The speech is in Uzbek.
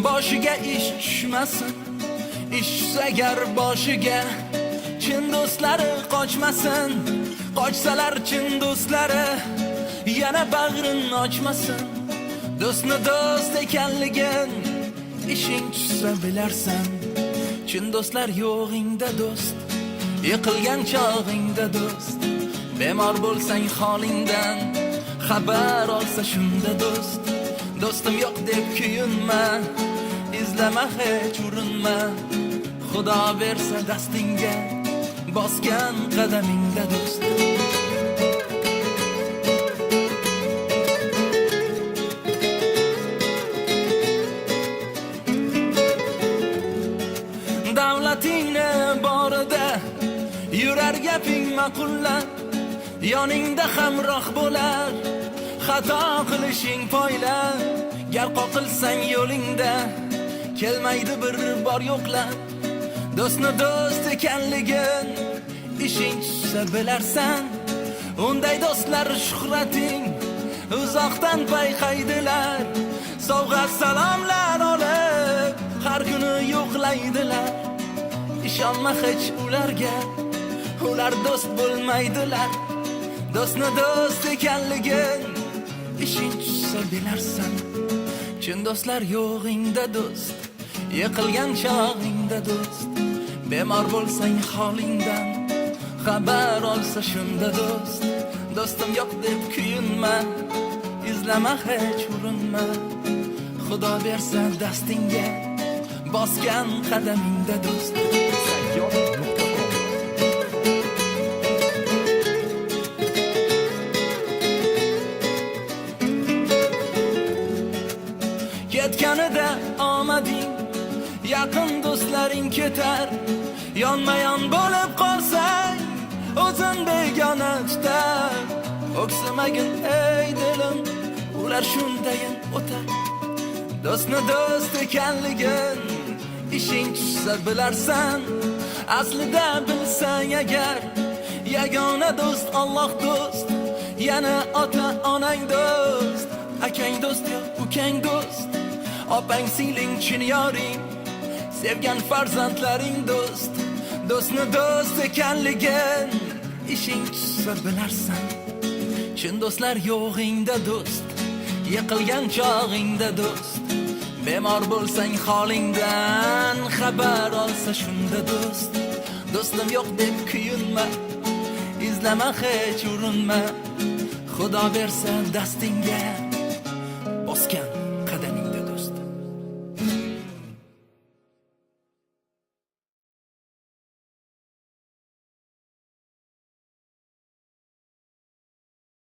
boshiga ish tushmasin. Ish tushsa agar boshiga, chin do'stlari qochmasin. Qochsalar chin do'stlari yana bag'rin ochmasin. Do'stni do'st ekanligin ishing tushsa bilarsan. Chin do'stlar yo'g'ingda do'st, yiqilgan chog'ingda do'st. Bemor bo'lsang holingdan xabar olsa shunda do'st. Do'stim yo'q deb kuyinma, izlama hech urinma. Xudo bersa dastingga, bosgan qadamingda do'st. Davlatingni borida yurar gaping ma'qullab, yoningda hamroh bo'lar xato qilishing poyla. Gar qoqilsang yo'lingda kelmaydi bir bor yo'qlab. Do'stni do'st ekanligin ishing tushsa bilarsan. Unday do'stlar shuhrating uzoqdan payqaydilar. Sovg'a salomlar olib har kuni yo'qlaydilar. Ishonma hech ularga, ular do'st bo'lmaydilar. Do'stni do'st ekanligin ishing tushsa bilarsan. Chin do'stlar yo'g'ingda do'st, yiqilgan chog'ingda do'st. Bemor bo'lsang holingdan xabar olsa shunda do'st. Do'stim yo'q deb kuyinma, izlama hech urinma. Xudo bersa dastingga, bosgan qadamingda do'st. Ketganida omading, yaqin do'stlaring ketar. Yonma-yon bo'lib qolsang, o'zin begona tutar. O'ksimagin ey dilim, ular shundayin o'tar. Do'stni do'st ekanligin ishing tushsa bilarsan. Aslida bilsang agar, yagona do'st Alloh do'st. Yana ota onang do'st, akang do'st yo ukang do'st. Opang singling chin yoring, sevgan farzandlaring do'st. Do'stni do'st ekanligin ishing tushsa bilarsan. Chin do'stlar yo'g'ingda do'st, yiqilgan chog'ingda do'st. Bemor bo'lsang holingdan xabar olsa shunda do'st. Do'stim yo'q deb kuyinma, izlama hech urinma. Xudo bersa dastingga,